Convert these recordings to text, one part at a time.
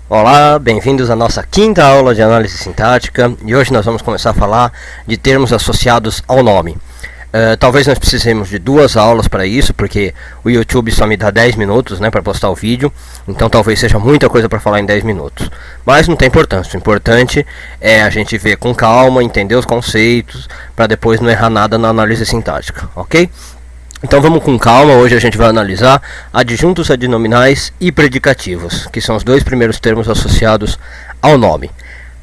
Olá, bem-vindos à nossa quinta aula de análise sintática e hoje nós vamos começar a falar de termos associados ao nome. Talvez nós precisemos de 2 aulas para isso, porque o YouTube só me dá 10 minutos, para postar o vídeo, então talvez seja muita coisa para falar em 10 minutos. Mas não tem importância, o importante é a gente ver com calma, entender os conceitos, para depois não errar nada na análise sintática, ok? Então vamos com calma, hoje a gente vai analisar adjuntos adnominais e predicativos, que são os 2 primeiros termos associados ao nome.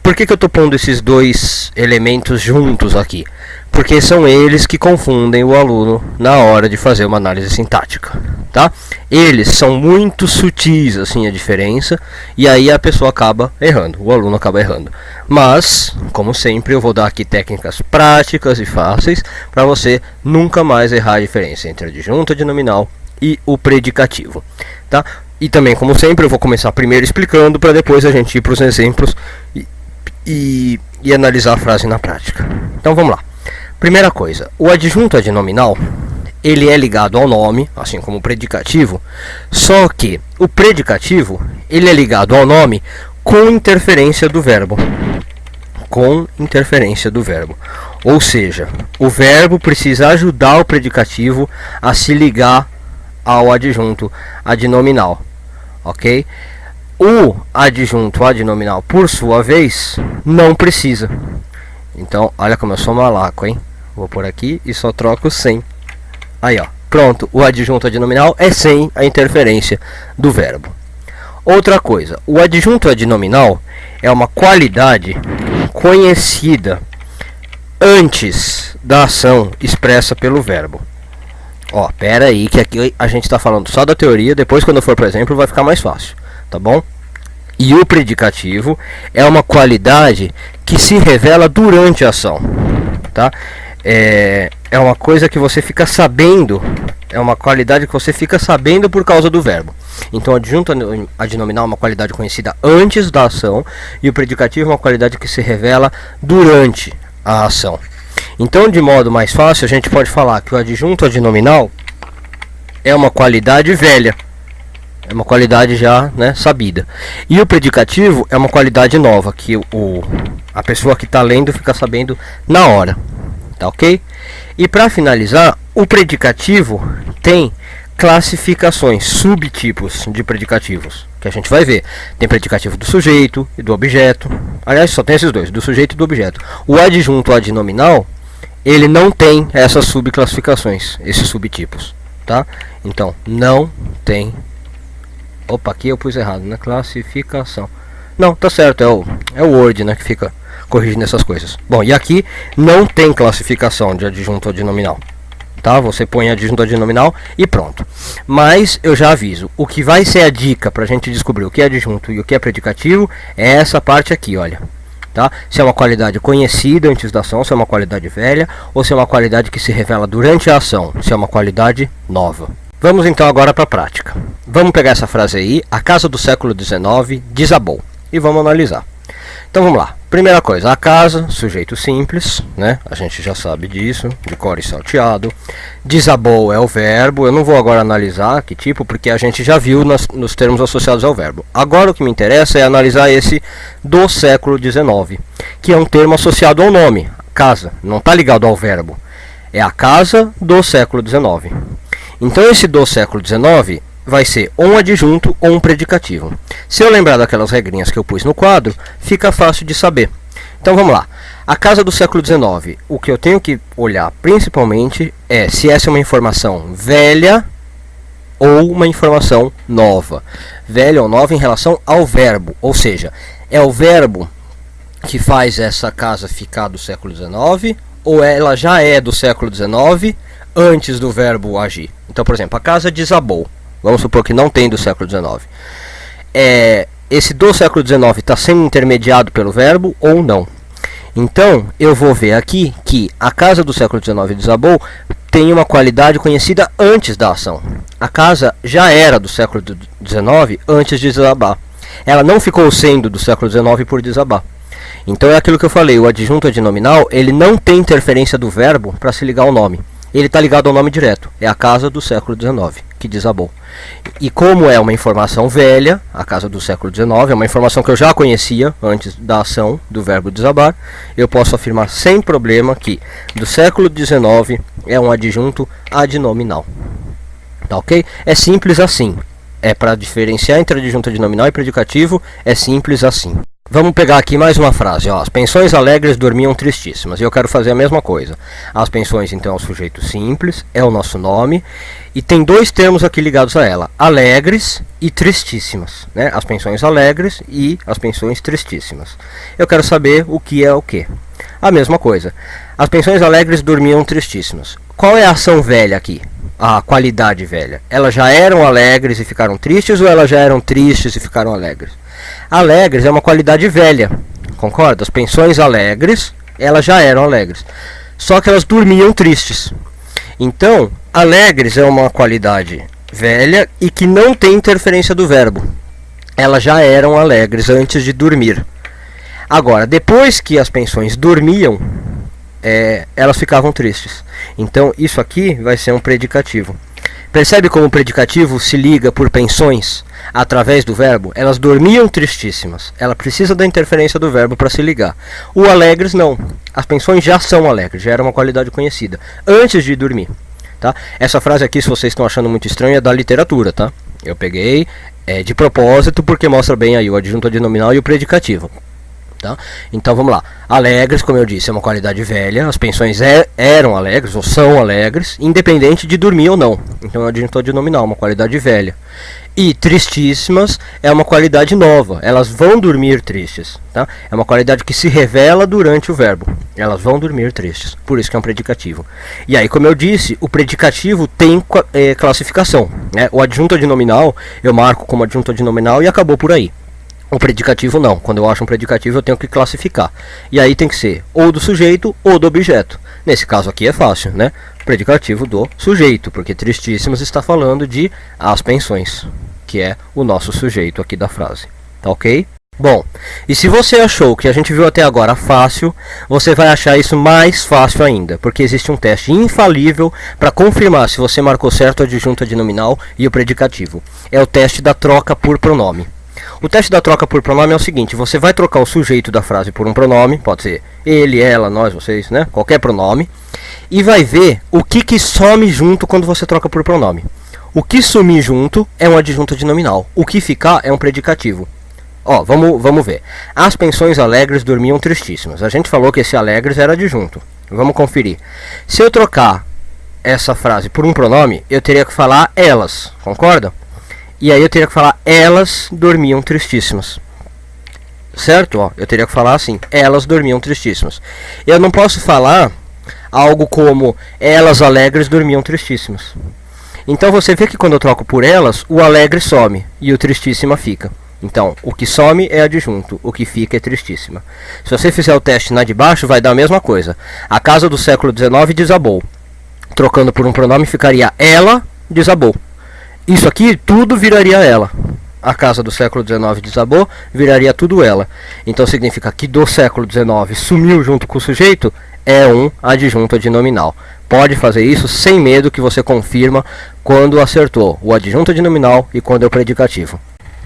Por que eu estou pondo esses 2 elementos juntos aqui? Porque são eles que confundem o aluno na hora de fazer uma análise sintática, tá? Eles são muito sutis assim a diferença, e aí a pessoa acaba errando, o aluno acaba errando. Mas, como sempre, eu vou dar aqui técnicas práticas e fáceis para você nunca mais errar a diferença entre adjunto adnominal e o predicativo, tá? E também, como sempre, eu vou começar primeiro explicando para depois a gente ir para os exemplos e analisar a frase na prática. Então vamos lá. Primeira coisa, o adjunto adnominal, ele é ligado ao nome, assim como o predicativo, só que o predicativo, ele é ligado ao nome com interferência do verbo. Com interferência do verbo. Ou seja, o verbo precisa ajudar o predicativo a se ligar ao adjunto adnominal, ok? O adjunto adnominal, por sua vez, não precisa. Então, olha como eu sou malaco, hein? Vou por aqui e só troco sem. Aí, ó. Pronto, o adjunto adnominal é sem a interferência do verbo. Outra coisa, o adjunto adnominal é uma qualidade conhecida antes da ação expressa pelo verbo. Ó, pera aí que aqui a gente está falando só da teoria, depois quando for para exemplo vai ficar mais fácil, tá bom? E o predicativo é uma qualidade que se revela durante a ação, tá? É uma coisa que você fica sabendo, é uma qualidade que você fica sabendo por causa do verbo. Então, o adjunto adnominal é uma qualidade conhecida antes da ação e o predicativo é uma qualidade que se revela durante a ação. Então, de modo mais fácil, a gente pode falar que o adjunto adnominal é uma qualidade velha. É uma qualidade já sabida. E o predicativo é uma qualidade nova, que a pessoa que está lendo fica sabendo na hora. Tá ok? E para finalizar, o predicativo tem classificações, subtipos de predicativos, que a gente vai ver. Tem predicativo do sujeito e do objeto. Aliás, só tem esses 2, do sujeito e do objeto. O adjunto adnominal, ele não tem essas subclassificações, esses subtipos, tá? Então, não tem. Opa, aqui eu pus errado, classificação. Não, tá certo, é o Word, que fica corrigindo essas coisas. Bom, e aqui não tem classificação de adjunto adnominal, tá? Você põe adjunto adnominal e pronto. Mas eu já aviso, o que vai ser a dica para a gente descobrir o que é adjunto e o que é predicativo é essa parte aqui, olha. Tá? Se é uma qualidade conhecida antes da ação, se é uma qualidade velha, ou se é uma qualidade que se revela durante a ação, se é uma qualidade nova. Vamos então agora para a prática. Vamos pegar essa frase aí, a casa do século XIX desabou, e vamos analisar. Então vamos lá. Primeira coisa, a casa, sujeito simples, a gente já sabe disso, de cor e salteado. Desabou é o verbo, eu não vou agora analisar que tipo, porque a gente já viu nos termos associados ao verbo. Agora o que me interessa é analisar esse do século XIX, que é um termo associado ao nome, casa, não está ligado ao verbo. É a casa do século XIX. Então esse do século XIX vai ser ou um adjunto ou um predicativo. Se eu lembrar daquelas regrinhas que eu pus no quadro, fica fácil de saber. Então vamos lá. A casa do século XIX, o que eu tenho que olhar principalmente é se essa é uma informação velha ou uma informação nova. Velha ou nova em relação ao verbo, ou seja, é o verbo que faz essa casa ficar do século XIX ou ela já é do século XIX antes do verbo agir. Então, por exemplo, a casa desabou. Vamos supor que não tem do século XIX. Esse do século XIX está sendo intermediado pelo verbo ou não? Então, eu vou ver aqui que a casa do século XIX desabou tem uma qualidade conhecida antes da ação. A casa já era do século XIX antes de desabar. Ela não ficou sendo do século XIX por desabar. Então é aquilo que eu falei, o adjunto adnominal, ele não tem interferência do verbo para se ligar ao nome. ele está ligado ao nome direto. É a casa do século XIX que desabou. E como é uma informação velha, a casa do século XIX, é uma informação que eu já conhecia antes da ação do verbo desabar, eu posso afirmar sem problema que do século XIX é um adjunto adnominal. Tá ok? É simples assim. É para diferenciar entre adjunto adnominal e predicativo, é simples assim. Vamos pegar aqui mais uma frase, ó. As pensões alegres dormiam tristíssimas. E eu quero fazer a mesma coisa. As pensões, então, é o sujeito simples, é o nosso nome. E tem dois termos aqui ligados a ela: alegres e tristíssimas, né? As pensões alegres e as pensões tristíssimas. Eu quero saber o que é o que. A mesma coisa. As pensões alegres dormiam tristíssimas. Qual é a ação velha aqui? A qualidade velha. Elas já eram alegres e ficaram tristes, ou elas já eram tristes e ficaram alegres? Alegres é uma qualidade velha, concorda? As pensões alegres, elas já eram alegres, só que elas dormiam tristes. Então, alegres é uma qualidade velha e que não tem interferência do verbo. Elas já eram alegres antes de dormir. Agora, depois que as pensões dormiam, elas ficavam tristes. Então, isso aqui vai ser um predicativo. Percebe como o predicativo se liga por pensões através do verbo? Elas dormiam tristíssimas. Ela precisa da interferência do verbo para se ligar. O alegres não. As pensões já são alegres, já era uma qualidade conhecida antes de dormir. Tá? Essa frase aqui, se vocês estão achando muito estranha, é da literatura. Tá? Eu peguei de propósito porque mostra bem aí o adjunto adnominal e o predicativo. Tá? Então vamos lá. Alegres, como eu disse, é uma qualidade velha. As pensões eram alegres ou são alegres, independente de dormir ou não. Então é um adjunto adnominal, uma qualidade velha. E tristíssimas é uma qualidade nova. Elas vão dormir tristes. Tá? É uma qualidade que se revela durante o verbo. Elas vão dormir tristes. Por isso que é um predicativo. E aí, como eu disse, o predicativo tem classificação. Né? O adjunto adnominal eu marco como adjunto adnominal e acabou por aí. O predicativo não. Quando eu acho um predicativo eu tenho que classificar. E aí tem que ser ou do sujeito ou do objeto. Nesse caso aqui é fácil, né? Predicativo do sujeito, porque tristíssimas está falando de as pensões, que é o nosso sujeito aqui da frase. Tá ok? Bom, e se você achou que a gente viu até agora fácil, você vai achar isso mais fácil ainda, porque existe um teste infalível para confirmar se você marcou certo o adjunto adnominal e o predicativo. É o teste da troca por pronome. O teste da troca por pronome é o seguinte: você vai trocar o sujeito da frase por um pronome, pode ser ele, ela, nós, vocês, né? Qualquer pronome, e vai ver o que some junto quando você troca por pronome. O que sumir junto é um adjunto adnominal, o que ficar é um predicativo. Ó, vamos ver. As pensões alegres dormiam tristíssimas. A gente falou que esse alegres era adjunto. Vamos conferir. Se eu trocar essa frase por um pronome, eu teria que falar elas, concorda? E aí eu teria que falar elas dormiam tristíssimas. Certo? Ó, eu teria que falar assim: elas dormiam tristíssimas. Eu não posso falar algo como elas alegres dormiam tristíssimas. Então você vê que quando eu troco por elas, o alegre some e o tristíssima fica. Então, o que some é adjunto, o que fica é tristíssima. Se você fizer o teste na de baixo, vai dar a mesma coisa. A casa do século XIX desabou. Trocando por um pronome ficaria ela desabou. Isso aqui tudo viraria ela. A casa do século XIX desabou, viraria tudo ela. Então significa que do século XIX sumiu junto com o sujeito, é um adjunto adnominal. Pode fazer isso sem medo, que você confirma quando acertou o adjunto adnominal e quando é o predicativo.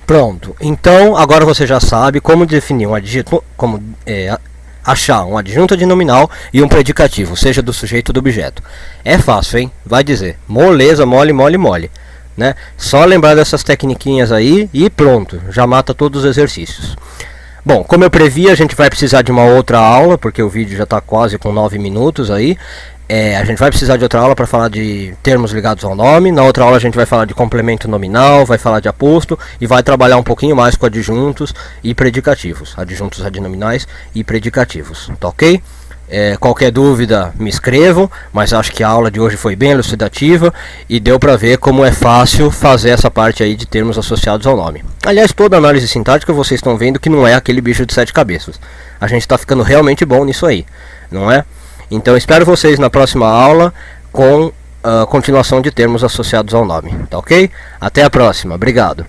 Pronto, então agora você já sabe como definir um adjunto, achar um adjunto adnominal e um predicativo, seja do sujeito ou do objeto. É fácil, hein? Vai dizer, moleza, mole, mole, mole. Né? Só lembrar dessas tecniquinhas aí e pronto, já mata todos os exercícios. Bom, como eu previ, a gente vai precisar de uma outra aula, porque o vídeo já está quase com 9 minutos aí. A gente vai precisar de outra aula para falar de termos ligados ao nome. Na outra aula a gente vai falar de complemento nominal, vai falar de aposto e vai trabalhar um pouquinho mais com adjuntos e predicativos, adjuntos adnominais e predicativos, tá ok? Qualquer dúvida me escrevam, mas acho que a aula de hoje foi bem elucidativa e deu para ver como é fácil fazer essa parte aí de termos associados ao nome. Aliás, toda análise sintática vocês estão vendo que não é aquele bicho de 7 cabeças. A gente está ficando realmente bom nisso aí, não é? Então espero vocês na próxima aula com a continuação de termos associados ao nome, tá ok? Até a próxima, obrigado.